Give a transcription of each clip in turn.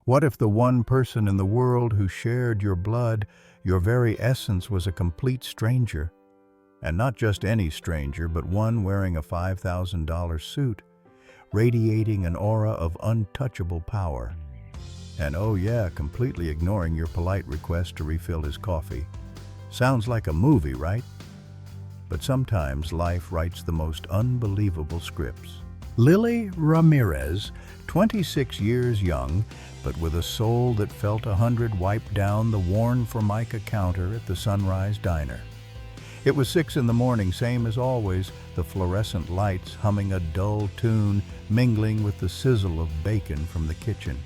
What if the one person in the world who shared your blood, your very essence, was a complete stranger? And not just any stranger, but one wearing a $5,000 suit, radiating an aura of untouchable power. And oh yeah, completely ignoring your polite request to refill his coffee. Sounds like a movie, right? But sometimes life writes the most unbelievable scripts. Lily Ramirez, 26 years young, but with a soul that felt 100, wiped down the worn Formica counter at the Sunrise Diner. It was 6 in the morning, same as always, the fluorescent lights humming a dull tune, mingling with the sizzle of bacon from the kitchen.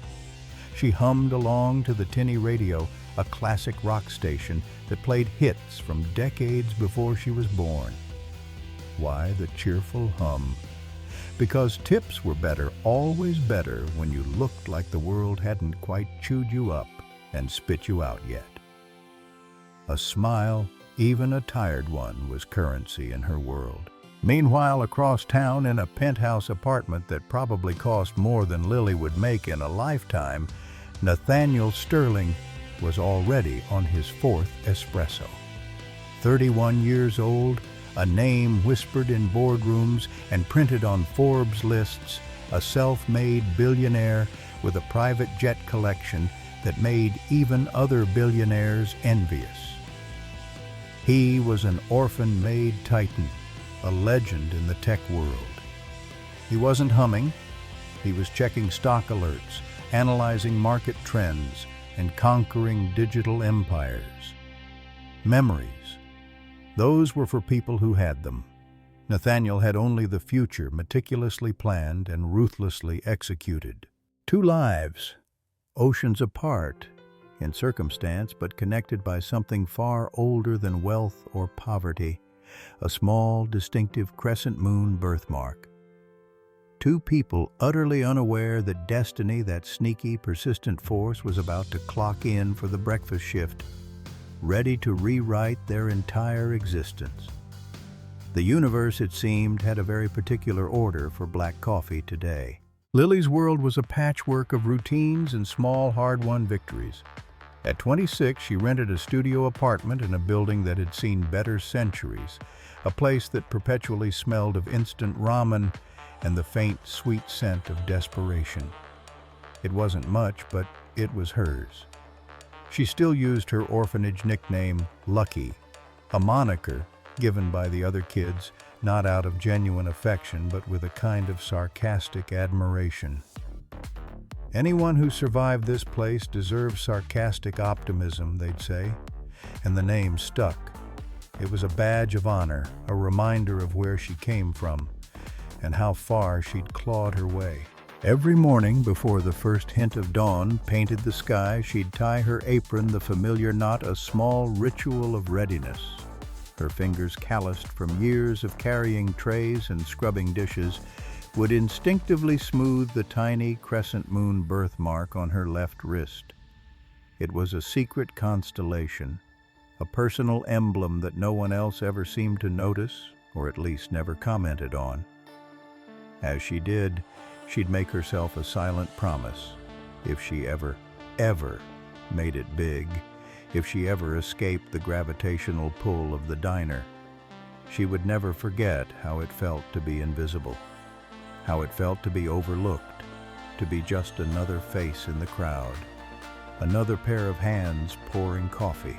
She hummed along to the tinny radio, a classic rock station that played hits from decades before she was born. Why the cheerful hum? Because tips were better, always better, when you looked like the world hadn't quite chewed you up and spit you out yet. A smile, even a tired one, was currency in her world. Meanwhile, across town in a penthouse apartment that probably cost more than Lily would make in a lifetime, Nathaniel Sterling was already on his 4th espresso. 31 years old, a name whispered in boardrooms and printed on Forbes lists, a self-made billionaire with a private jet collection that made even other billionaires envious. He was an orphan-made titan, a legend in the tech world. He wasn't humming, he was checking stock alerts, analyzing market trends, and conquering digital empires. Memories. Those were for people who had them. Nathaniel had only the future, meticulously planned and ruthlessly executed. 2 lives, oceans apart in circumstance, but connected by something far older than wealth or poverty, a small, distinctive crescent moon birthmark. 2 people utterly unaware that destiny, that sneaky, persistent force, was about to clock in for the breakfast shift, ready to rewrite their entire existence. The universe, it seemed, had a very particular order for black coffee today. Lily's world was a patchwork of routines and small, hard-won victories. At 26, she rented a studio apartment in a building that had seen better centuries, a place that perpetually smelled of instant ramen and the faint, sweet scent of desperation. It wasn't much, but it was hers. She still used her orphanage nickname, Lucky, a moniker given by the other kids, not out of genuine affection, but with a kind of sarcastic admiration. Anyone who survived this place deserves sarcastic optimism, they'd say, and the name stuck. It was a badge of honor, a reminder of where she came from, and how far she'd clawed her way. Every morning, before the first hint of dawn painted the sky, she'd tie her apron the familiar knot, a small ritual of readiness. Her fingers, calloused from years of carrying trays and scrubbing dishes, would instinctively smooth the tiny crescent moon birthmark on her left wrist. It was a secret constellation, a personal emblem that no one else ever seemed to notice, or at least never commented on. As she did, she'd make herself a silent promise. If she ever made it big, if she ever escaped the gravitational pull of the diner, she would never forget how it felt to be invisible, how it felt to be overlooked, to be just another face in the crowd, another pair of hands pouring coffee.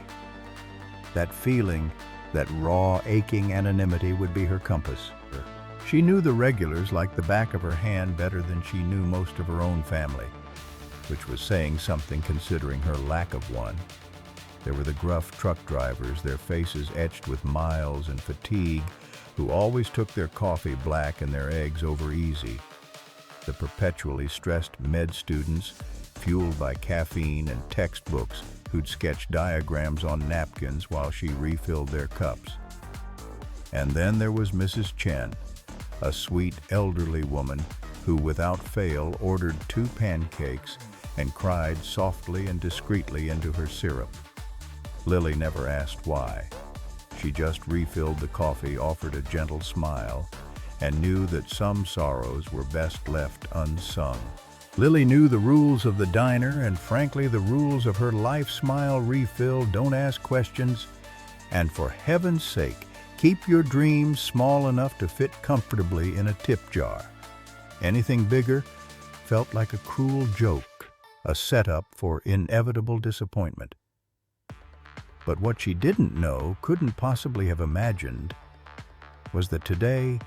That feeling, that raw, aching anonymity would be her compass. She knew the regulars like the back of her hand better than she knew most of her own family, which was saying something considering her lack of one. There were the gruff truck drivers, their faces etched with miles and fatigue, who always took their coffee black and their eggs over easy. The perpetually stressed med students, fueled by caffeine and textbooks, who'd sketch diagrams on napkins while she refilled their cups. And then there was Mrs. Chen, a sweet elderly woman who without fail ordered 2 pancakes and cried softly and discreetly into her syrup. Lily never asked why. She just refilled the coffee, offered a gentle smile, and knew that some sorrows were best left unsung. Lily knew the rules of the diner and, frankly, the rules of her life smile refill: don't ask questions, and for heaven's sake, keep your dreams small enough to fit comfortably in a tip jar. Anything bigger felt like a cruel joke, a setup for inevitable disappointment. But what she didn't know, couldn't possibly have imagined, was that today,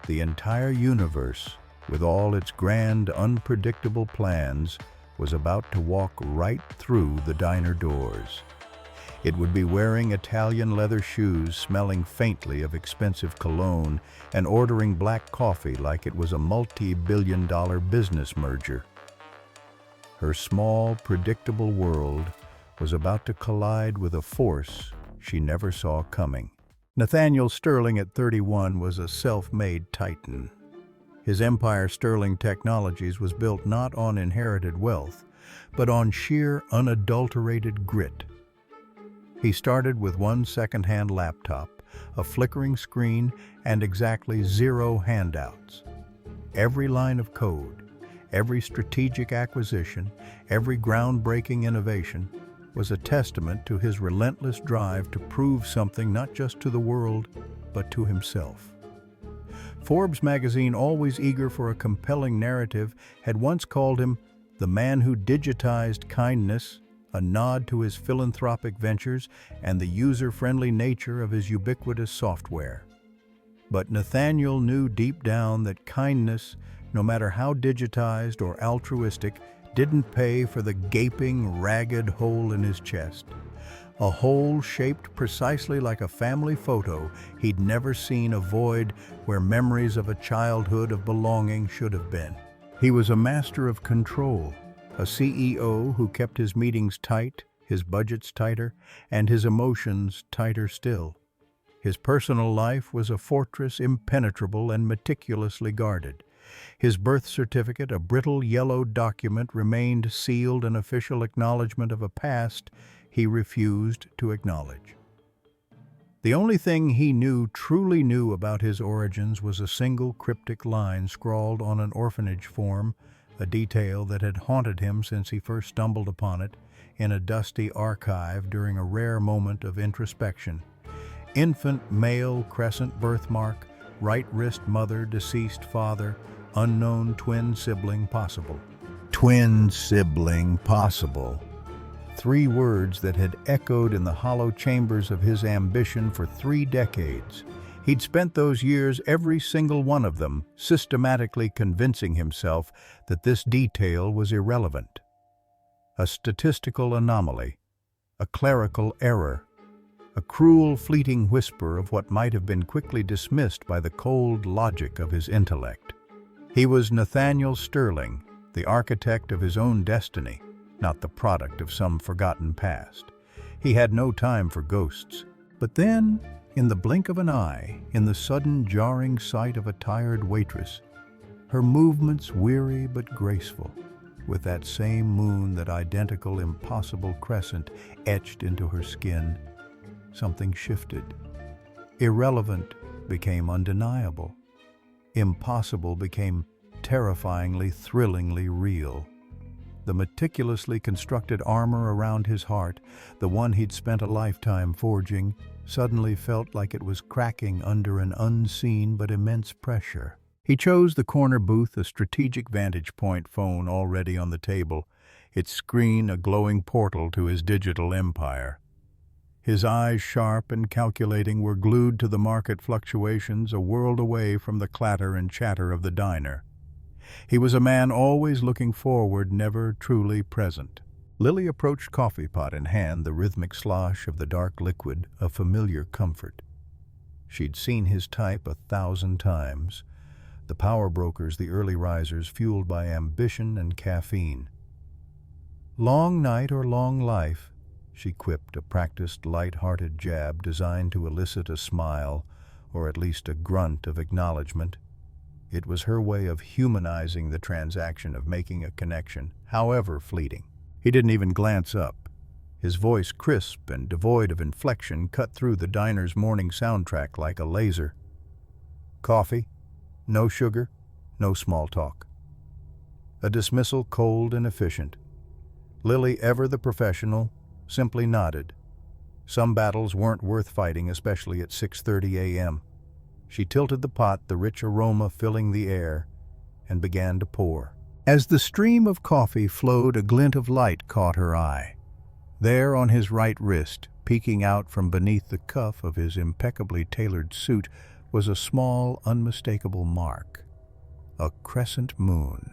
the entire universe, with all its grand, unpredictable plans, was about to walk right through the diner doors. It would be wearing Italian leather shoes, smelling faintly of expensive cologne, and ordering black coffee like it was a multi-billion-dollar business merger. Her small, predictable world was about to collide with a force she never saw coming. Nathaniel Sterling at 31 was a self-made titan. His empire, Sterling Technologies, was built not on inherited wealth, but on sheer, unadulterated grit. He started with one second-hand laptop, a flickering screen, and exactly 0 handouts. Every line of code, every strategic acquisition, every groundbreaking innovation was a testament to his relentless drive to prove something not just to the world, but to himself. Forbes magazine, always eager for a compelling narrative, had once called him the man who digitized kindness, a nod to his philanthropic ventures and the user-friendly nature of his ubiquitous software. But Nathaniel knew deep down that kindness, no matter how digitized or altruistic, didn't pay for the gaping, ragged hole in his chest. A hole shaped precisely like a family photo he'd never seen, a void where memories of a childhood of belonging should have been. He was a master of control, a CEO who kept his meetings tight, his budgets tighter, and his emotions tighter still. His personal life was a fortress, impenetrable and meticulously guarded. His birth certificate, a brittle yellow document, remained sealed, an official acknowledgement of a past he refused to acknowledge. The only thing he truly knew about his origins was a single cryptic line scrawled on an orphanage form, a detail that had haunted him since he first stumbled upon it in a dusty archive during a rare moment of introspection. Infant male Crescent birthmark, right wrist mother, deceased father, unknown twin sibling possible. Twin sibling possible. 3 words that had echoed in the hollow chambers of his ambition for 3 decades. He'd spent those years, every single one of them, systematically convincing himself that this detail was irrelevant. A statistical anomaly, a clerical error, a cruel, fleeting whisper of what might have been quickly dismissed by the cold logic of his intellect. He was Nathaniel Sterling, the architect of his own destiny, not the product of some forgotten past. He had no time for ghosts. But then, in the blink of an eye, in the sudden jarring sight of a tired waitress, her movements weary but graceful, with that same moon, that identical, impossible crescent etched into her skin, something shifted. Irrelevant became undeniable. Impossible became terrifyingly, thrillingly real. The meticulously constructed armor around his heart, the one he'd spent a lifetime forging, suddenly felt like it was cracking under an unseen but immense pressure. He chose the corner booth, a strategic vantage point, phone already on the table, its screen a glowing portal to his digital empire. His eyes, sharp and calculating, were glued to the market fluctuations, a world away from the clatter and chatter of the diner. He was a man always looking forward, never truly present. Lily approached, coffee pot in hand, the rhythmic slosh of the dark liquid, a familiar comfort. She'd seen his type 1,000 times. The power brokers, the early risers, fueled by ambition and caffeine. Long night or long life, she quipped, a practiced, light-hearted jab designed to elicit a smile, or at least a grunt of acknowledgement. It was her way of humanizing the transaction, of making a connection, however fleeting. He didn't even glance up. His voice, crisp and devoid of inflection, cut through the diner's morning soundtrack like a laser. Coffee, no sugar, no small talk. A dismissal cold and efficient. Lily, ever the professional, simply nodded. Some battles weren't worth fighting, especially at 6:30 a.m. She tilted the pot, the rich aroma filling the air, and began to pour. As the stream of coffee flowed, a glint of light caught her eye. There on his right wrist, peeking out from beneath the cuff of his impeccably tailored suit, was a small, unmistakable mark. A crescent moon.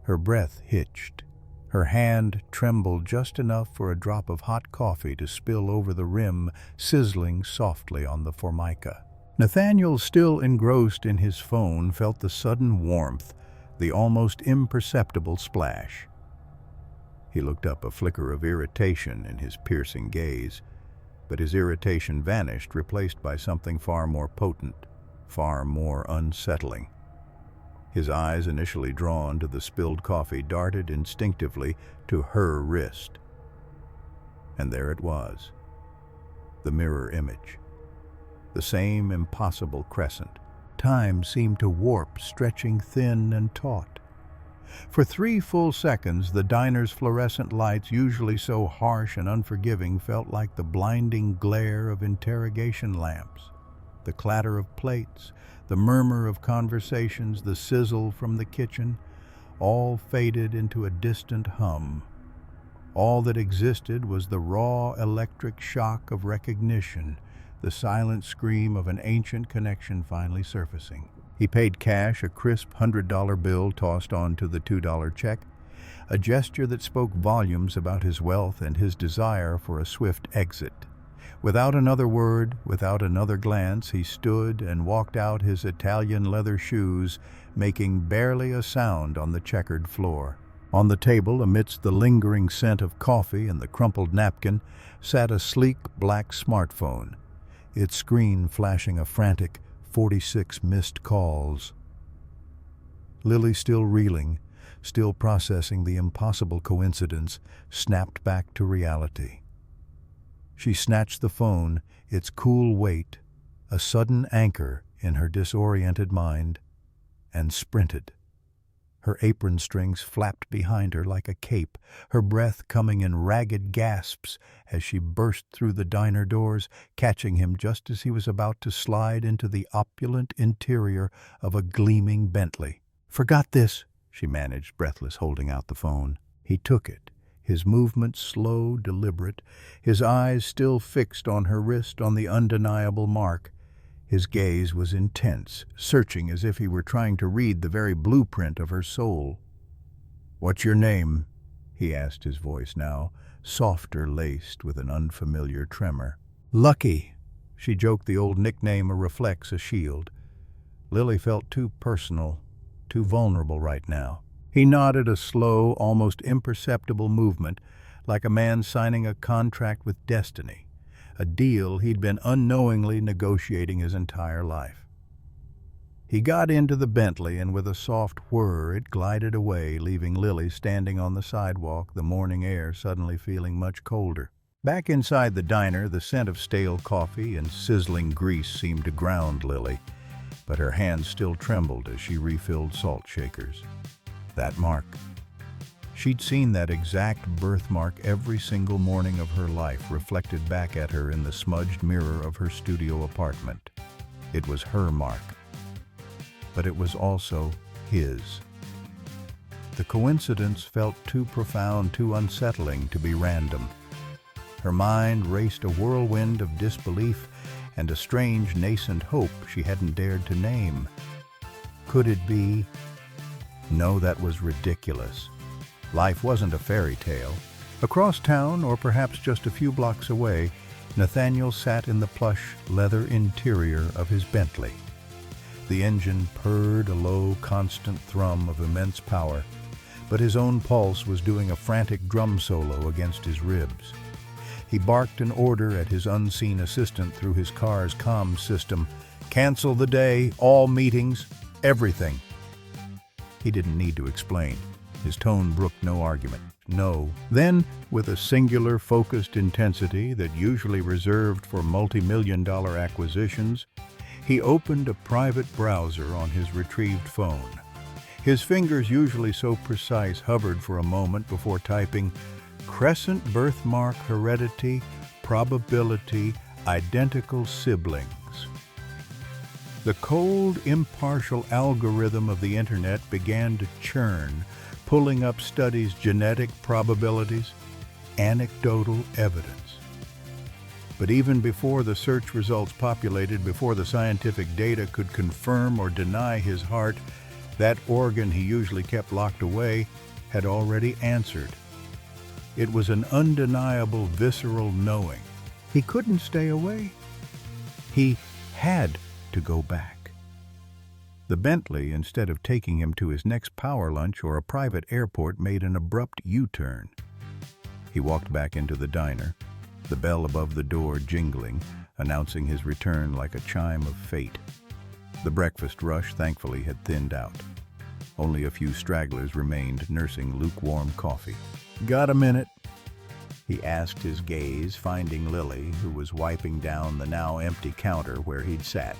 Her breath hitched. Her hand trembled just enough for a drop of hot coffee to spill over the rim, sizzling softly on the formica. Nathaniel, still engrossed in his phone, felt the sudden warmth, the almost imperceptible splash. He looked up, a flicker of irritation in his piercing gaze, but his irritation vanished, replaced by something far more potent, far more unsettling. His eyes, initially drawn to the spilled coffee, darted instinctively to her wrist. And there it was, the mirror image. The same impossible crescent. Time seemed to warp, stretching thin and taut. For 3 full seconds, the diner's fluorescent lights, usually so harsh and unforgiving, felt like the blinding glare of interrogation lamps. The clatter of plates, the murmur of conversations, the sizzle from the kitchen, all faded into a distant hum. All that existed was the raw electric shock of recognition, the silent scream of an ancient connection finally surfacing. He paid cash, a crisp $100 bill tossed onto the $2 check, a gesture that spoke volumes about his wealth and his desire for a swift exit. Without another word, without another glance, he stood and walked out, his Italian leather shoes making barely a sound on the checkered floor. On the table, amidst the lingering scent of coffee and the crumpled napkin, sat a sleek black smartphone, its screen flashing a frantic 46 missed calls. Lily, still reeling, still processing the impossible coincidence, snapped back to reality. She snatched the phone, its cool weight, a sudden anchor in her disoriented mind, and sprinted. Her apron strings flapped behind her like a cape, her breath coming in ragged gasps as she burst through the diner doors, catching him just as he was about to slide into the opulent interior of a gleaming Bentley. "Forgot this," she managed, breathless, holding out the phone. He took it, his movements slow, deliberate, his eyes still fixed on her wrist, on the undeniable mark. His gaze was intense, searching as if he were trying to read the very blueprint of her soul. "What's your name?" he asked, his voice now softer, laced with an unfamiliar tremor. "Lucky," she joked, the old nickname a reflex, a shield. Lily felt too personal, too vulnerable right now. He nodded, a slow, almost imperceptible movement, like a man signing a contract with destiny. A deal he'd been unknowingly negotiating his entire life. He got into the Bentley, and with a soft whir it glided away, leaving Lily standing on the sidewalk, the morning air suddenly feeling much colder. Back inside the diner, the scent of stale coffee and sizzling grease seemed to ground Lily, but her hands still trembled as she refilled salt shakers. That mark. She'd seen that exact birthmark every single morning of her life, reflected back at her in the smudged mirror of her studio apartment. It was her mark. But it was also his. The coincidence felt too profound, too unsettling to be random. Her mind raced a whirlwind of disbelief and a strange nascent hope she hadn't dared to name. Could it be? No, that was ridiculous. Life wasn't a fairy tale. Across town, or perhaps just a few blocks away, Nathaniel sat in the plush leather interior of his Bentley. The engine purred, a low, constant thrum of immense power, but his own pulse was doing a frantic drum solo against his ribs. He barked an order at his unseen assistant through his car's comm system. "Cancel the day, all meetings, everything." He didn't need to explain. His tone brooked no argument. No. Then, with a singular, focused intensity that usually reserved for multi-million-dollar acquisitions, he opened a private browser on his retrieved phone. His fingers, usually so precise, hovered for a moment before typing Crescent birthmark heredity, probability, identical siblings. The cold, impartial algorithm of the internet began to churn, pulling up studies, genetic probabilities, anecdotal evidence. But even before the search results populated, before the scientific data could confirm or deny his heart, that organ he usually kept locked away had already answered. It was an undeniable, visceral knowing. He couldn't stay away. He had to go back. The Bentley, instead of taking him to his next power lunch or a private airport, made an abrupt U-turn. He walked back into the diner, the bell above the door jingling, announcing his return like a chime of fate. The breakfast rush, thankfully, had thinned out. Only a few stragglers remained, nursing lukewarm coffee. "Got a minute?" he asked, his gaze finding Lily, who was wiping down the now empty counter where he'd sat.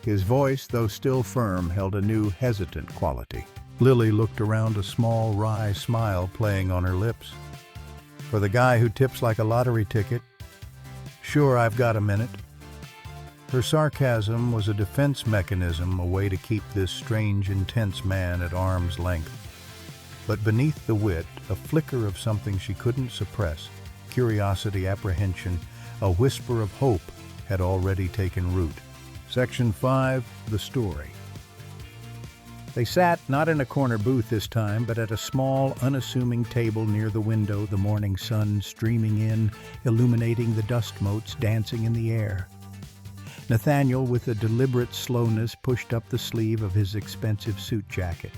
His voice, though still firm, held a new, hesitant quality. Lily looked around, a small, wry smile playing on her lips. "For the guy who tips like a lottery ticket? Sure, I've got a minute." Her sarcasm was a defense mechanism, a way to keep this strange, intense man at arm's length. But beneath the wit, a flicker of something she couldn't suppress, curiosity, apprehension, a whisper of hope had already taken root. Section 5, The Story. They sat, not in a corner booth this time, but at a small, unassuming table near the window, the morning sun streaming in, illuminating the dust motes dancing in the air. Nathaniel, with a deliberate slowness, pushed up the sleeve of his expensive suit jacket.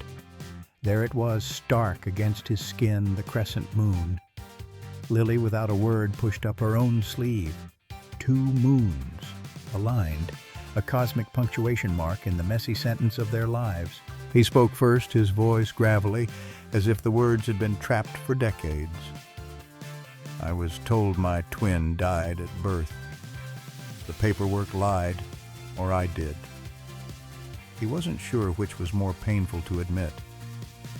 There it was, stark against his skin, the crescent moon. Lily, without a word, pushed up her own sleeve. 2 moons, aligned, a cosmic punctuation mark in the messy sentence of their lives. He spoke first, his voice gravelly, as if the words had been trapped for decades. "I was told my twin died at birth. The paperwork lied, or I did." He wasn't sure which was more painful to admit.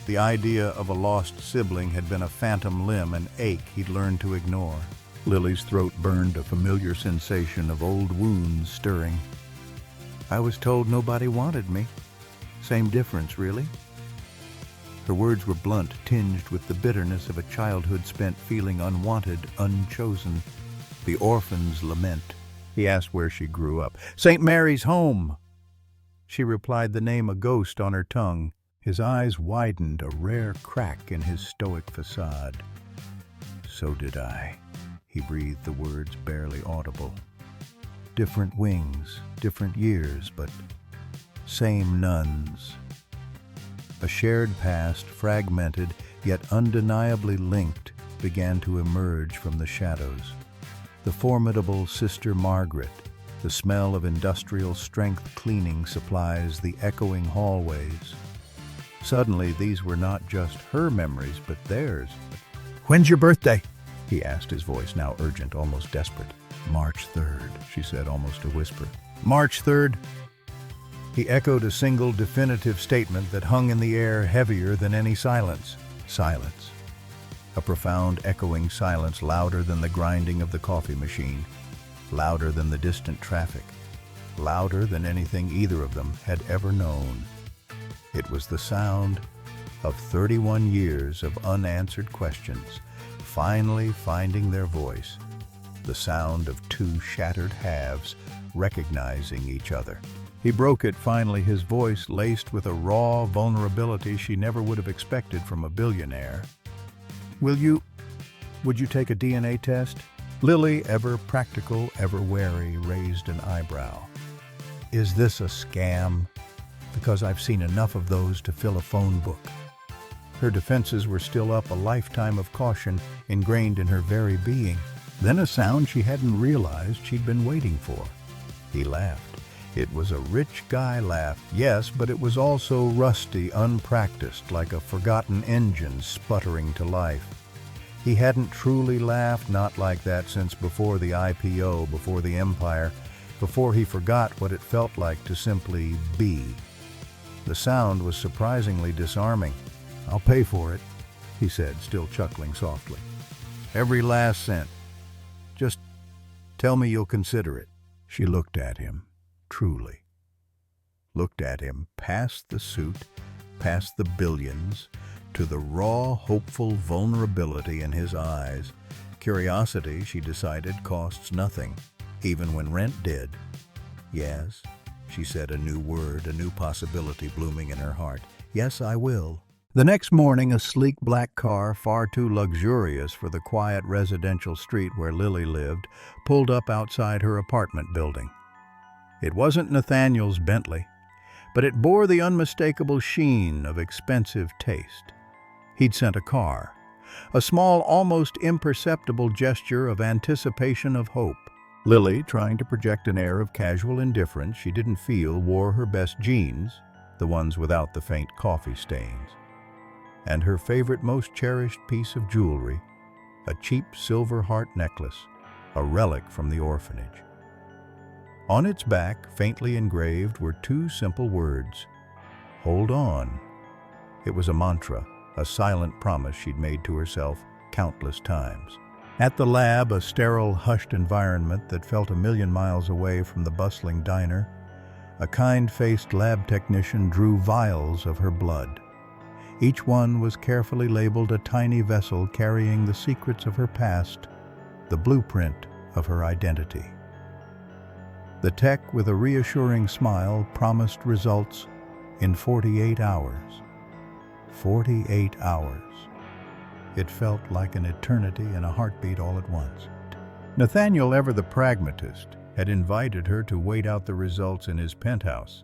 The idea of a lost sibling had been a phantom limb, an ache he'd learned to ignore. Lily's throat burned, a familiar sensation of old wounds stirring. "I was told nobody wanted me. Same difference, really." Her words were blunt, tinged with the bitterness of a childhood spent feeling unwanted, unchosen. The orphan's lament. He asked where she grew up. "St. Mary's Home." She replied, the name a ghost on her tongue. His eyes widened, a rare crack in his stoic facade. "So did I." He breathed the words barely audible. Different wings, different years, but same nuns. A shared past, fragmented, yet undeniably linked, began to emerge from the shadows. The formidable Sister Margaret, the smell of industrial strength cleaning supplies, the echoing hallways. Suddenly, these were not just her memories, but theirs. "When's your birthday?" he asked, his voice now urgent, almost desperate. "March 3rd, she said, almost a whisper. "March 3rd? He echoed a single definitive statement that hung in the air, heavier than any silence. Silence. A profound, echoing silence, louder than the grinding of the coffee machine, louder than the distant traffic, louder than anything either of them had ever known. It was the sound of 31 years of unanswered questions, finally finding their voice, the sound of 2 shattered halves recognizing each other. He broke it finally, his voice laced with a raw vulnerability she never would have expected from a billionaire. Would you take a DNA test?" Lily, ever practical, ever wary, raised an eyebrow. "Is this a scam? Because I've seen enough of those to fill a phone book." Her defenses were still up, a lifetime of caution ingrained in her very being. Then a sound she hadn't realized she'd been waiting for. He laughed. It was a rich guy laugh, yes, but it was also rusty, unpracticed, like a forgotten engine sputtering to life. He hadn't truly laughed, not like that, since before the IPO, before the empire, before he forgot what it felt like to simply be. The sound was surprisingly disarming. "I'll pay for it," he said, still chuckling softly. "Every last cent. Just tell me you'll consider it." She looked at him, truly. Looked at him past the suit, past the billions, to the raw, hopeful vulnerability in his eyes. Curiosity, she decided, costs nothing, even when rent did. "Yes," she said, a new word, a new possibility blooming in her heart. "Yes, I will." The next morning, a sleek black car, far too luxurious for the quiet residential street where Lily lived, pulled up outside her apartment building. It wasn't Nathaniel's Bentley, but it bore the unmistakable sheen of expensive taste. He'd sent a car, a small, almost imperceptible gesture of anticipation of hope. Lily, trying to project an air of casual indifference she didn't feel, wore her best jeans, the ones without the faint coffee stains, and her favorite, most cherished piece of jewelry, a cheap silver heart necklace, a relic from the orphanage. On its back, faintly engraved, were two simple words: "Hold on." It was a mantra, a silent promise she'd made to herself countless times. At the lab, a sterile, hushed environment that felt a million miles away from the bustling diner, a kind-faced lab technician drew vials of her blood. Each one was carefully labeled a tiny vessel carrying the secrets of her past, the blueprint of her identity. The tech, with a reassuring smile, promised results in 48 hours. 48 hours. It felt like an eternity and a heartbeat all at once. Nathaniel, ever the pragmatist, had invited her to wait out the results in his penthouse,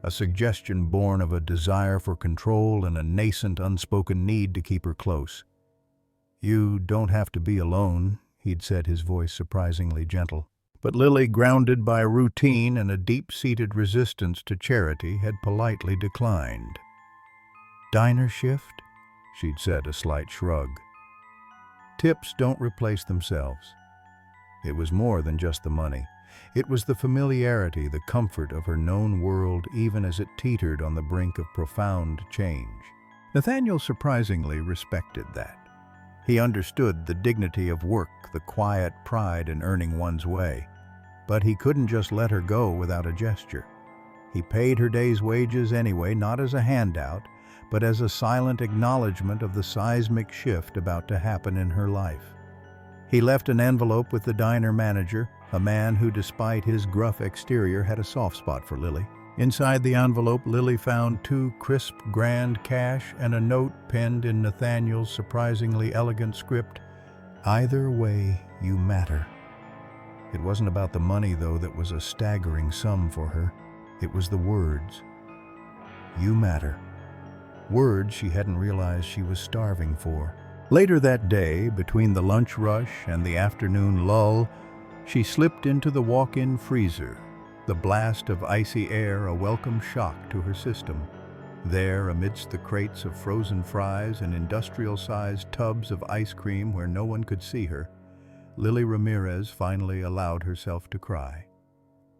a suggestion born of a desire for control and a nascent, unspoken need to keep her close. "You don't have to be alone," he'd said, his voice surprisingly gentle. But Lily, grounded by routine and a deep-seated resistance to charity, had politely declined. "Diner shift?" she'd said, a slight shrug. "Tips don't replace themselves." It was more than just the money. It was the familiarity, the comfort of her known world, even as it teetered on the brink of profound change. Nathaniel surprisingly respected that. He understood the dignity of work, the quiet pride in earning one's way. But he couldn't just let her go without a gesture. He paid her day's wages anyway, not as a handout, but as a silent acknowledgement of the seismic shift about to happen in her life. He left an envelope with the diner manager, a man who, despite his gruff exterior, had a soft spot for Lily. Inside the envelope, Lily found 2 crisp grand cash and a note penned in Nathaniel's surprisingly elegant script: "Either way, you matter." It wasn't about the money, though, that was a staggering sum for her. It was the words. "You matter." Words she hadn't realized she was starving for. Later that day, between the lunch rush and the afternoon lull, she slipped into the walk-in freezer, the blast of icy air a welcome shock to her system. There, amidst the crates of frozen fries and industrial-sized tubs of ice cream where no one could see her, Lily Ramirez finally allowed herself to cry.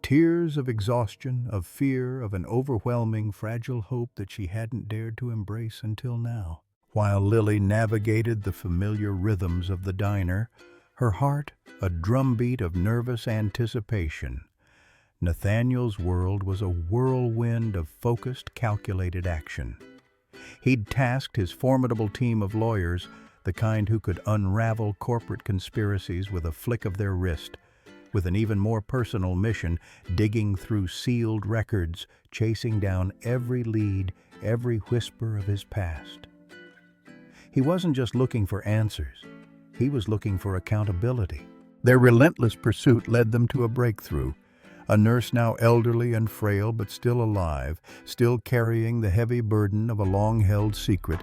Tears of exhaustion, of fear, of an overwhelming, fragile hope that she hadn't dared to embrace until now. While Lily navigated the familiar rhythms of the diner, her heart a drumbeat of nervous anticipation, Nathaniel's world was a whirlwind of focused, calculated action. He'd tasked his formidable team of lawyers, the kind who could unravel corporate conspiracies with a flick of their wrist, with an even more personal mission, digging through sealed records, chasing down every lead, every whisper of his past. He wasn't just looking for answers. He was looking for accountability. Their relentless pursuit led them to a breakthrough. A nurse now elderly and frail but still alive, still carrying the heavy burden of a long-held secret,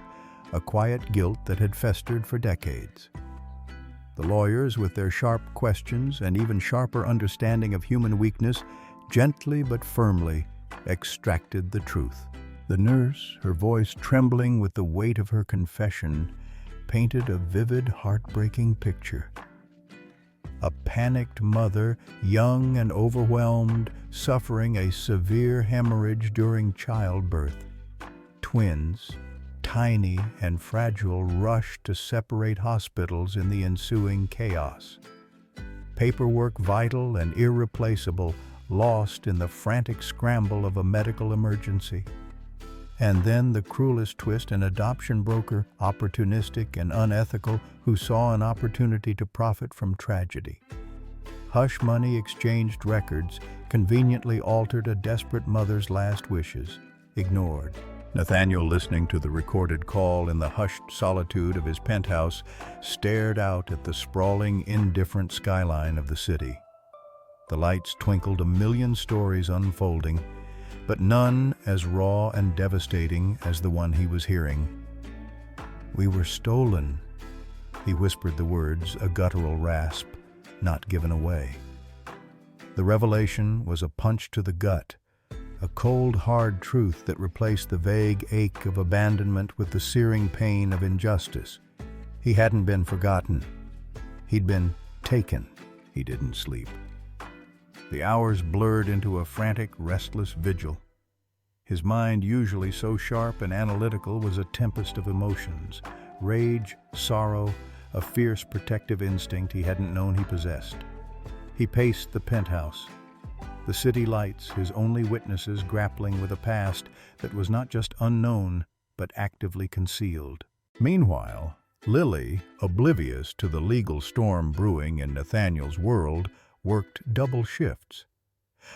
a quiet guilt that had festered for decades. The lawyers, with their sharp questions and even sharper understanding of human weakness, gently but firmly extracted the truth. The nurse, her voice trembling with the weight of her confession, painted a vivid, heartbreaking picture. A panicked mother, young and overwhelmed, suffering a severe hemorrhage during childbirth. twins, tiny and fragile, rushed to separate hospitals in the ensuing chaos. Paperwork vital and irreplaceable, lost in the frantic scramble of a medical emergency. And then the cruelest twist, an adoption broker, opportunistic and unethical, who saw an opportunity to profit from tragedy. Hush money exchanged records, conveniently altered a desperate mother's last wishes, ignored. Nathaniel, listening to the recorded call in the hushed solitude of his penthouse, stared out at the sprawling, indifferent skyline of the city. The lights twinkled, a million stories unfolding, but none as raw and devastating as the one he was hearing. "We were stolen," he whispered the words, a guttural rasp, not given away. The revelation was a punch to the gut, a cold, hard truth that replaced the vague ache of abandonment with the searing pain of injustice. He hadn't been forgotten. He'd been taken. He didn't sleep. The hours blurred into a frantic, restless vigil. His mind, usually so sharp and analytical, was a tempest of emotions. Rage, sorrow, a fierce protective instinct he hadn't known he possessed. He paced the penthouse, the city lights, his only witnesses, grappling with a past that was not just unknown, but actively concealed. Meanwhile, Lily, oblivious to the legal storm brewing in Nathaniel's world, worked double shifts.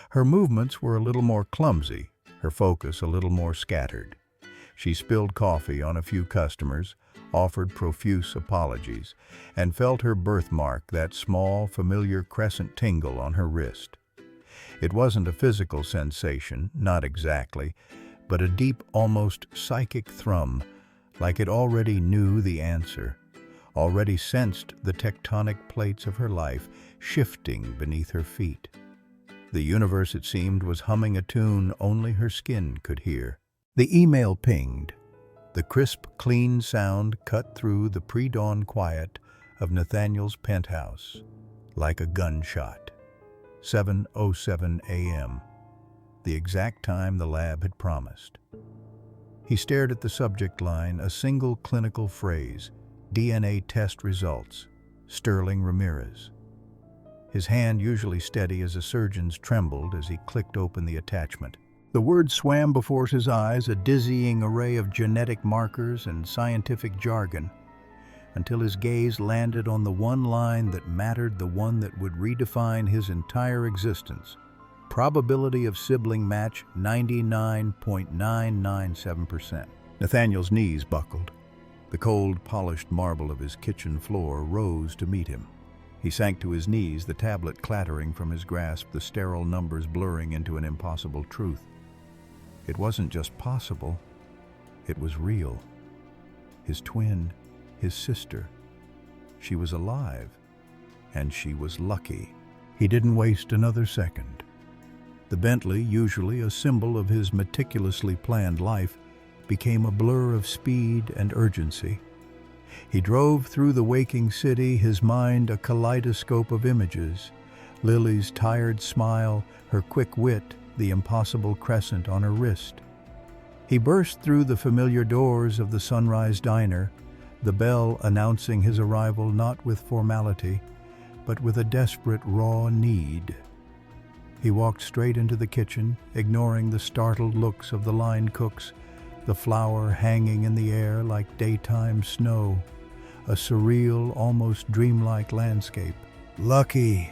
Her movements were a little more clumsy, her focus a little more scattered. She spilled coffee on a few customers, offered profuse apologies, and felt her birthmark, that small, familiar crescent tingle on her wrist. It wasn't a physical sensation, not exactly, but a deep, almost psychic thrum, like it already knew the answer, already sensed the tectonic plates of her life shifting beneath her feet. The universe, it seemed, was humming a tune only her skin could hear. The email pinged. The crisp, clean sound cut through the pre-dawn quiet of Nathaniel's penthouse like a gunshot. 7:07 a.m., the exact time the lab had promised. He stared at the subject line, a single clinical phrase: DNA test results, Sterling Ramirez. His hand, usually steady as a surgeon's, trembled as he clicked open the attachment. The words swam before his eyes, a dizzying array of genetic markers and scientific jargon, until his gaze landed on the one line that mattered, the one that would redefine his entire existence. Probability of sibling match, 99.997%. Nathaniel's knees buckled. The cold, polished marble of his kitchen floor rose to meet him. He sank to his knees, the tablet clattering from his grasp, the sterile numbers blurring into an impossible truth. It wasn't just possible, it was real. His twin, his sister. She was alive, and she was lucky. He didn't waste another second. The Bentley, usually a symbol of his meticulously planned life, became a blur of speed and urgency. He drove through the waking city, his mind a kaleidoscope of images. Lily's tired smile, her quick wit, the impossible crescent on her wrist. He burst through the familiar doors of the Sunrise Diner, the bell announcing his arrival not with formality, but with a desperate, raw need. He walked straight into the kitchen, ignoring the startled looks of the line cooks, the flour hanging in the air like daytime snow, a surreal, almost dreamlike landscape. "Lucky,"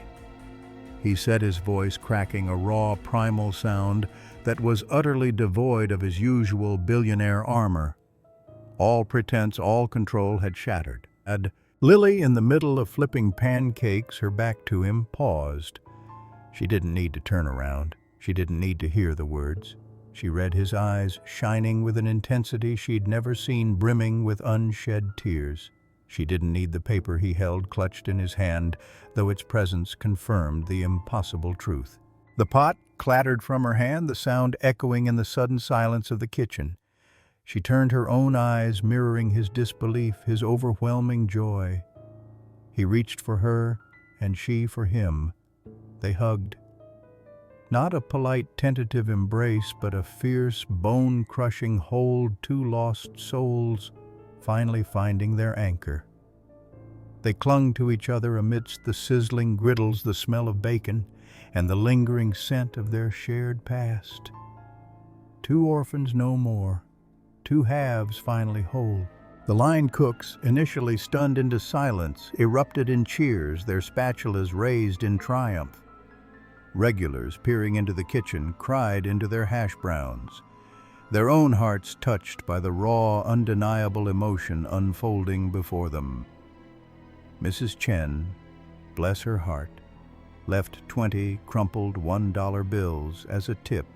he said, his voice cracking a raw, primal sound that was utterly devoid of his usual billionaire armor. All pretense, all control had shattered. Lily, in the middle of flipping pancakes, her back to him, paused. She didn't need to turn around. She didn't need to hear the words. She read his eyes, shining with an intensity she'd never seen, brimming with unshed tears. She didn't need the paper he held clutched in his hand, though its presence confirmed the impossible truth. The pot clattered from her hand, the sound echoing in the sudden silence of the kitchen. She turned her own eyes, mirroring his disbelief, his overwhelming joy. He reached for her, and she for him. They hugged. Not a polite, tentative embrace, but a fierce, bone-crushing hold, two lost souls finally finding their anchor. They clung to each other amidst the sizzling griddles, the smell of bacon, and the lingering scent of their shared past. Two orphans no more, two halves finally whole. The line cooks, initially stunned into silence, erupted in cheers, their spatulas raised in triumph. Regulars, peering into the kitchen, cried into their hash browns, their own hearts touched by the raw, undeniable emotion unfolding before them. Mrs. Chen, bless her heart, left 20 crumpled $1 bills as a tip,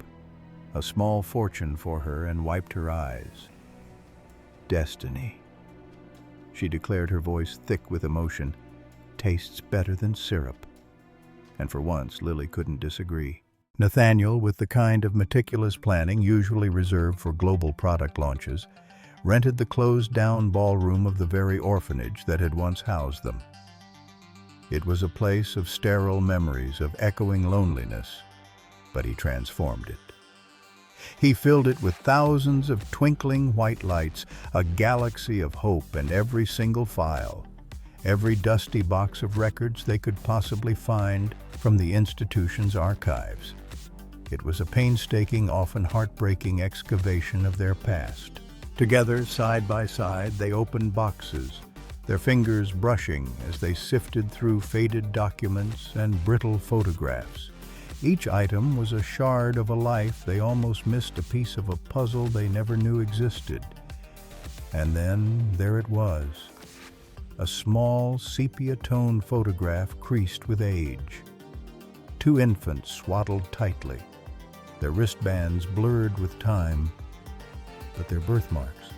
a small fortune for her, and wiped her eyes. Destiny, she declared, her voice thick with emotion, tastes better than syrup. And for once, Lily couldn't disagree. Nathaniel, with the kind of meticulous planning usually reserved for global product launches, rented the closed-down ballroom of the very orphanage that had once housed them. It was a place of sterile memories, of echoing loneliness, but he transformed it. He filled it with thousands of twinkling white lights, a galaxy of hope, and every single file, every dusty box of records they could possibly find from the institution's archives. It was a painstaking, often heartbreaking excavation of their past. Together, side by side, they opened boxes, their fingers brushing as they sifted through faded documents and brittle photographs. Each item was a shard of a life. They almost missed a piece of a puzzle they never knew existed. And then there it was, a small sepia-toned photograph creased with age. Two infants swaddled tightly, their wristbands blurred with time, but their birthmarks,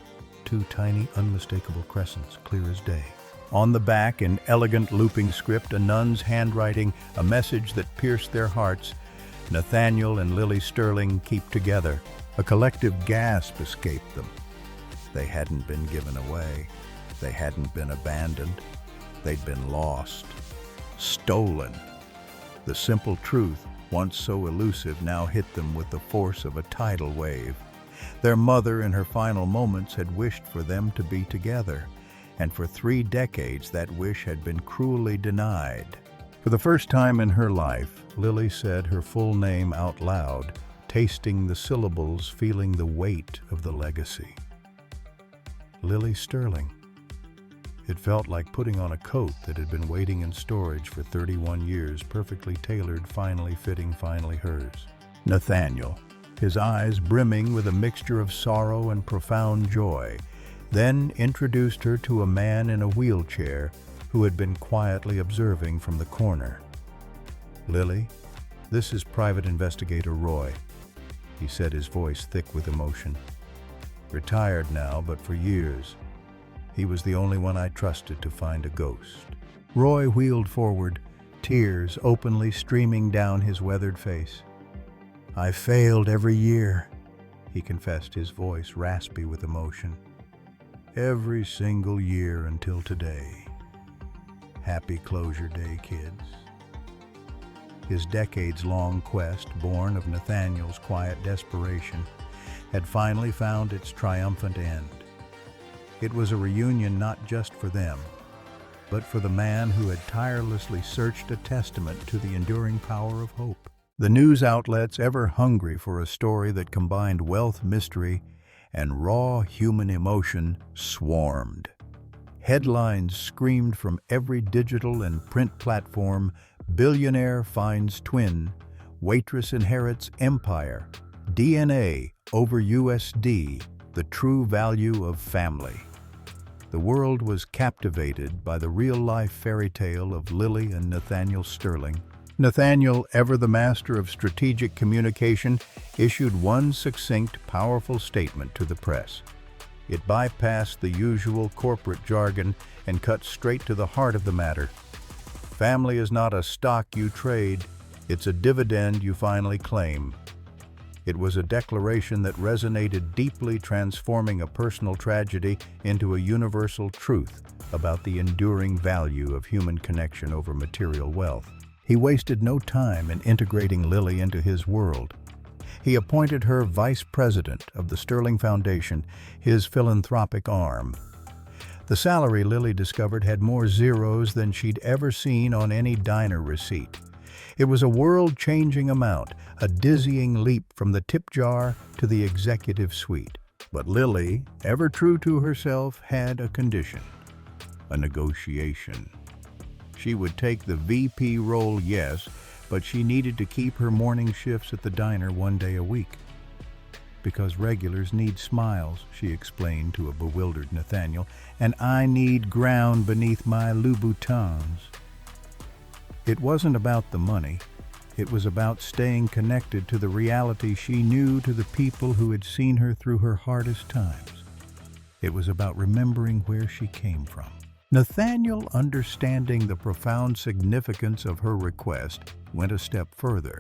two tiny, unmistakable crescents, clear as day. On the back, in elegant looping script, a nun's handwriting, a message that pierced their hearts: Nathaniel and Lily Sterling keep together. A collective gasp escaped them. They hadn't been given away. They hadn't been abandoned. They'd been lost, stolen. The simple truth, once so elusive, now hit them with the force of a tidal wave. Their mother, in her final moments, had wished for them to be together, and for 3 decades that wish had been cruelly denied. For the first time in her life, Lily said her full name out loud, tasting the syllables, feeling the weight of the legacy. Lily Sterling. It felt like putting on a coat that had been waiting in storage for 31 years, perfectly tailored, finally fitting, finally hers. Nathaniel, his eyes brimming with a mixture of sorrow and profound joy, then introduced her to a man in a wheelchair who had been quietly observing from the corner. "Lily, this is Private Investigator Roy," he said, his voice thick with emotion. "Retired now, but for years, he was the only one I trusted to find a ghost." Roy wheeled forward, tears openly streaming down his weathered face. "I failed every year," he confessed, his voice raspy with emotion. "Every single year until today. Happy closure day, kids." His decades-long quest, born of Nathaniel's quiet desperation, had finally found its triumphant end. It was a reunion not just for them, but for the man who had tirelessly searched, a testament to the enduring power of hope. The news outlets, ever hungry for a story that combined wealth, mystery, and raw human emotion, swarmed. Headlines screamed from every digital and print platform: "Billionaire finds twin," "Waitress inherits empire," "DNA over USD, the true value of family." The world was captivated by the real-life fairy tale of Lily and Nathaniel Sterling. Nathaniel, ever the master of strategic communication, issued one succinct, powerful statement to the press. It bypassed the usual corporate jargon and cut straight to the heart of the matter. Family is not a stock you trade, it's a dividend you finally claim. It was a declaration that resonated deeply, transforming a personal tragedy into a universal truth about the enduring value of human connection over material wealth. He wasted no time in integrating Lily into his world. He appointed her vice president of the Sterling Foundation, his philanthropic arm. The salary, Lily discovered, had more zeros than she'd ever seen on any diner receipt. It was a world-changing amount, a dizzying leap from the tip jar to the executive suite. But Lily, ever true to herself, had a condition, a negotiation. She would take the VP role, yes, but she needed to keep her morning shifts at the diner one day a week. Because regulars need smiles, she explained to a bewildered Nathaniel, and I need ground beneath my Louboutins. It wasn't about the money. It was about staying connected to the reality she knew, to the people who had seen her through her hardest times. It was about remembering where she came from. Nathaniel, understanding the profound significance of her request, went a step further.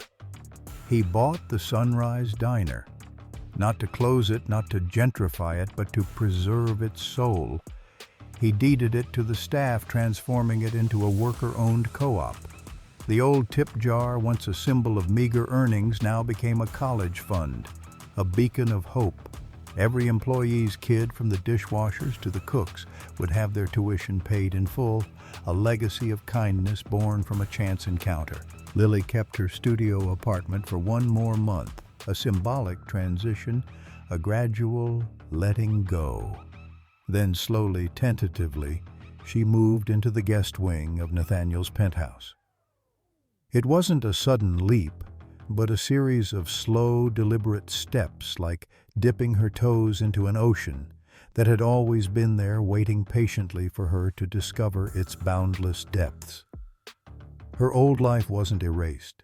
He bought the Sunrise Diner, not to close it, not to gentrify it, but to preserve its soul. He deeded it to the staff, transforming it into a worker-owned co-op. The old tip jar, once a symbol of meager earnings, now became a college fund, a beacon of hope. Every employee's kid, from the dishwashers to the cooks, would have their tuition paid in full, a legacy of kindness born from a chance encounter. Lily kept her studio apartment for one more month, a symbolic transition, a gradual letting go. Then slowly, tentatively, she moved into the guest wing of Nathaniel's penthouse. It wasn't a sudden leap, but a series of slow, deliberate steps, like dipping her toes into an ocean that had always been there, waiting patiently for her to discover its boundless depths. Her old life wasn't erased.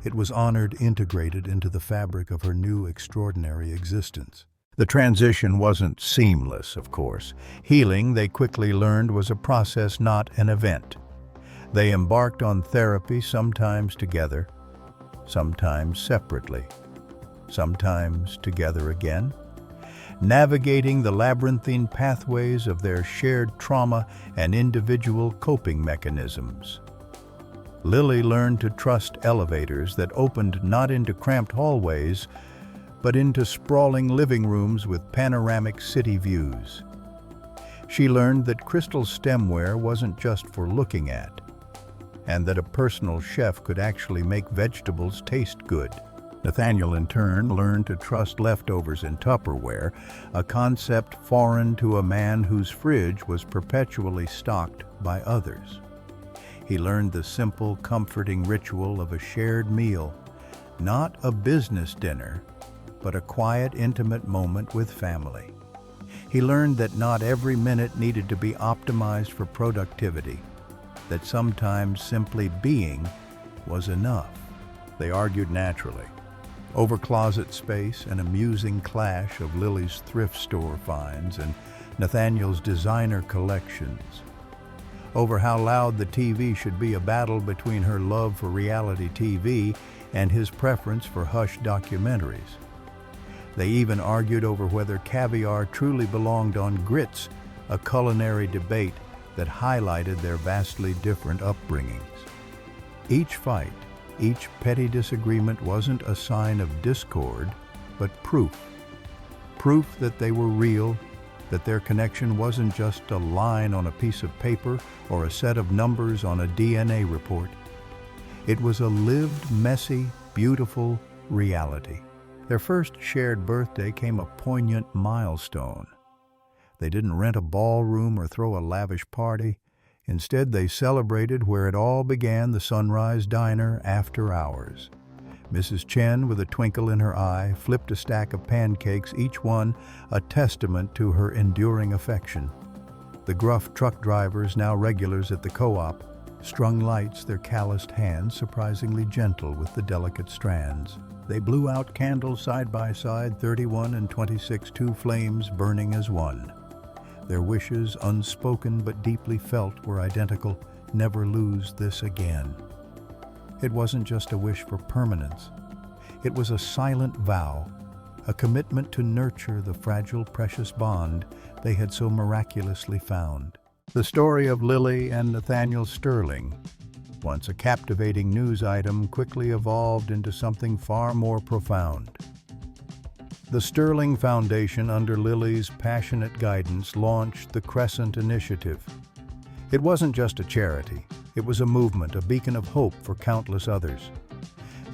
It was honored, integrated into the fabric of her new, extraordinary existence. The transition wasn't seamless, of course. Healing, they quickly learned, was a process, not an event. They embarked on therapy, sometimes together, sometimes separately, sometimes together again, navigating the labyrinthine pathways of their shared trauma and individual coping mechanisms. Lily learned to trust elevators that opened not into cramped hallways, but into sprawling living rooms with panoramic city views. She learned that crystal stemware wasn't just for looking at, and that a personal chef could actually make vegetables taste good. Nathaniel, in turn, learned to trust leftovers in Tupperware, a concept foreign to a man whose fridge was perpetually stocked by others. He learned the simple, comforting ritual of a shared meal, not a business dinner, but a quiet, intimate moment with family. He learned that not every minute needed to be optimized for productivity, that sometimes simply being was enough. They argued naturally, over closet space, an amusing clash of Lily's thrift store finds and Nathaniel's designer collections, over how loud the TV should be, a battle between her love for reality TV and his preference for hush documentaries. They even argued over whether caviar truly belonged on grits, a culinary debate that highlighted their vastly different upbringings. Each fight, each petty disagreement wasn't a sign of discord, but proof. Proof that they were real, that their connection wasn't just a line on a piece of paper or a set of numbers on a DNA report. It was a lived, messy, beautiful reality. Their first shared birthday came a poignant milestone. They didn't rent a ballroom or throw a lavish party. Instead, they celebrated where it all began, the Sunrise Diner, after hours. Mrs. Chen, with a twinkle in her eye, flipped a stack of pancakes, each one a testament to her enduring affection. The gruff truck drivers, now regulars at the co-op, strung lights, their calloused hands surprisingly gentle with the delicate strands. They blew out candles side by side, 31 and 26, two flames burning as one. Their wishes, unspoken but deeply felt, were identical: never lose this again. It wasn't just a wish for permanence. It was a silent vow, a commitment to nurture the fragile, precious bond they had so miraculously found. The story of Lily and Nathaniel Sterling once a captivating news item, quickly evolved into something far more profound. The Sterling Foundation, under Lily's passionate guidance, launched the Crescent initiative. It wasn't just a charity, it was a movement, a beacon of hope for countless others.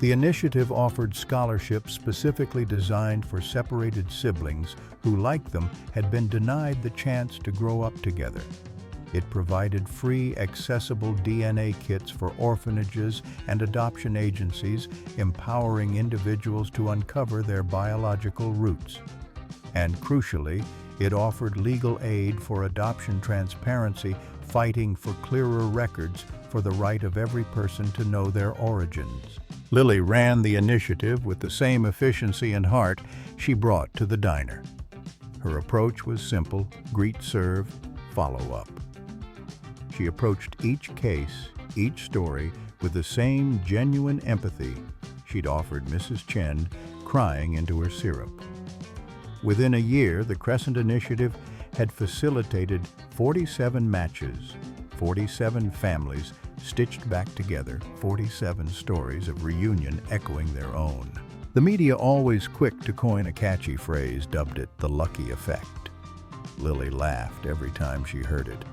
The initiative offered scholarships specifically designed for separated siblings who, like them, had been denied the chance to grow up together. It provided free, accessible DNA kits for orphanages and adoption agencies, empowering individuals to uncover their biological roots. And crucially, it offered legal aid for adoption transparency, fighting for clearer records for the right of every person to know their origins. Lily ran the initiative with the same efficiency and heart she brought to the diner. Her approach was simple: greet, serve, follow up. She approached each case, each story, with the same genuine empathy she'd offered Mrs. Chen, crying into her syrup. Within a year, the Crescent Initiative had facilitated 47 matches, 47 families stitched back together, 47 stories of reunion echoing their own. The media, always quick to coin a catchy phrase, dubbed it the lucky effect. Lily laughed every time she heard it.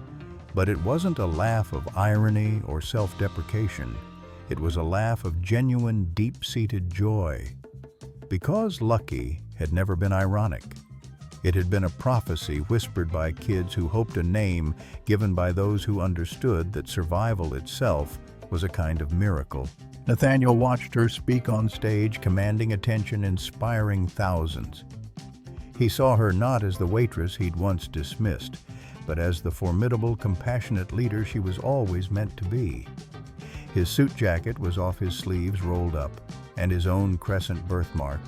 But it wasn't a laugh of irony or self-deprecation. It was a laugh of genuine, deep-seated joy. Because lucky had never been ironic. It had been a prophecy whispered by kids who hoped a name given by those who understood that survival itself was a kind of miracle. Nathaniel watched her speak on stage, commanding attention, inspiring thousands. He saw her not as the waitress he'd once dismissed, but as the formidable, compassionate leader she was always meant to be. His suit jacket was off his sleeves, rolled up, and his own Crescent birthmark,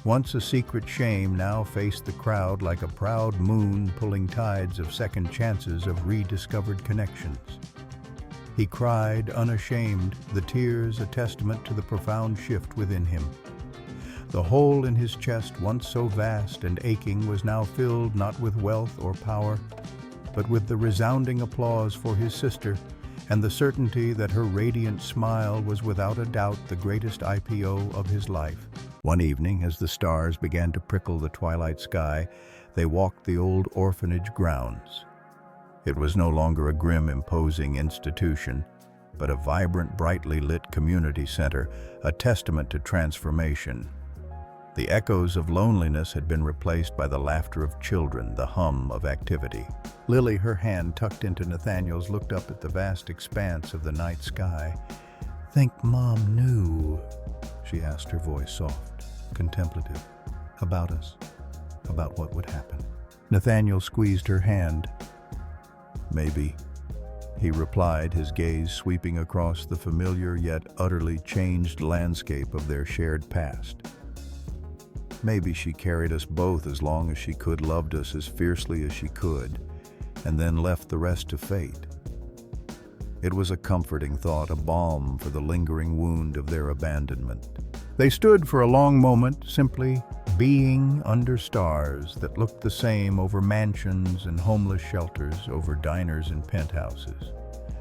once a secret shame, now faced the crowd like a proud moon pulling tides of second chances of rediscovered connections. He cried, unashamed, the tears a testament to the profound shift within him. The hole in his chest, once so vast and aching, was now filled not with wealth or power, but with the resounding applause for his sister and the certainty that her radiant smile was without a doubt the greatest IPO of his life. One evening, as the stars began to prickle the twilight sky, they walked the old orphanage grounds. It was no longer a grim, imposing institution, but a vibrant, brightly lit community center, a testament to transformation. The echoes of loneliness had been replaced by the laughter of children, the hum of activity. Lily, her hand tucked into Nathaniel's, looked up at the vast expanse of the night sky. "Think Mom knew?" she asked, her voice soft, contemplative. "About us, about what would happen." Nathaniel squeezed her hand. "Maybe," he replied, his gaze sweeping across the familiar yet utterly changed landscape of their shared past. "Maybe she carried us both as long as she could, loved us as fiercely as she could, and then left the rest to fate." It was a comforting thought, a balm for the lingering wound of their abandonment. They stood for a long moment, simply being under stars that looked the same over mansions and homeless shelters, over diners and penthouses.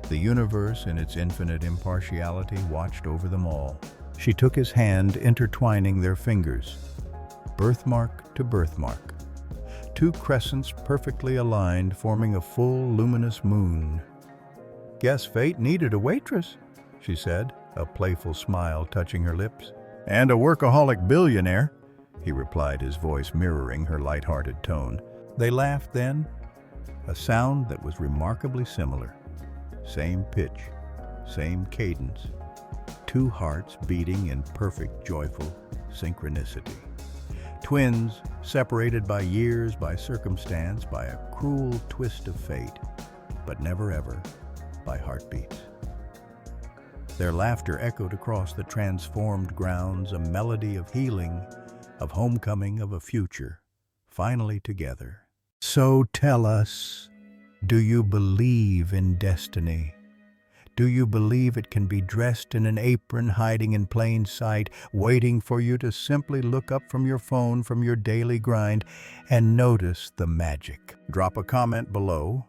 The universe, in its infinite impartiality, watched over them all. She took his hand, intertwining their fingers, birthmark to birthmark. Two crescents perfectly aligned, forming a full, luminous moon. "Guess fate needed a waitress," she said, a playful smile touching her lips. "And a workaholic billionaire," he replied, his voice mirroring her light-hearted tone. They laughed then, a sound that was remarkably similar. Same pitch, same cadence. Two hearts beating in perfect, joyful synchronicity. Twins, separated by years, by circumstance, by a cruel twist of fate, but never ever by heartbeats. Their laughter echoed across the transformed grounds, a melody of healing, of homecoming, of a future, finally together. So tell us, do you believe in destiny? Do you believe it can be dressed in an apron, hiding in plain sight, waiting for you to simply look up from your phone, from your daily grind, and notice the magic? Drop a comment below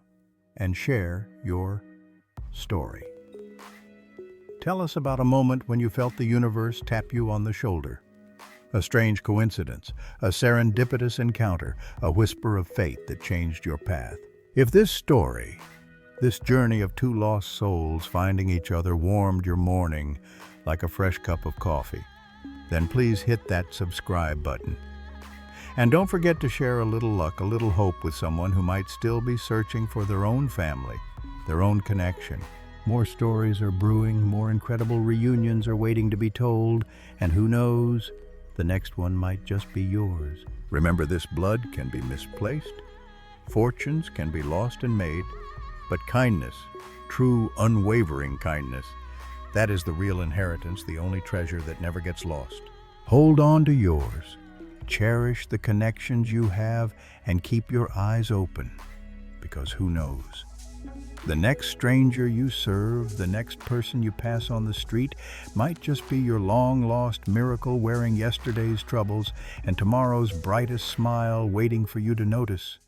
and share your story. Tell us about a moment when you felt the universe tap you on the shoulder. A strange coincidence, a serendipitous encounter, a whisper of fate that changed your path. If this story, this journey of two lost souls finding each other warmed your morning like a fresh cup of coffee, then please hit that subscribe button. And don't forget to share a little luck, a little hope with someone who might still be searching for their own family, their own connection. More stories are brewing, more incredible reunions are waiting to be told, and who knows, the next one might just be yours. Remember, this blood can be misplaced, fortunes can be lost and made, but kindness, true unwavering kindness, that is the real inheritance, the only treasure that never gets lost. Hold on to yours, cherish the connections you have, and keep your eyes open, because who knows? The next stranger you serve, the next person you pass on the street, might just be your long-lost miracle wearing yesterday's troubles and tomorrow's brightest smile waiting for you to notice.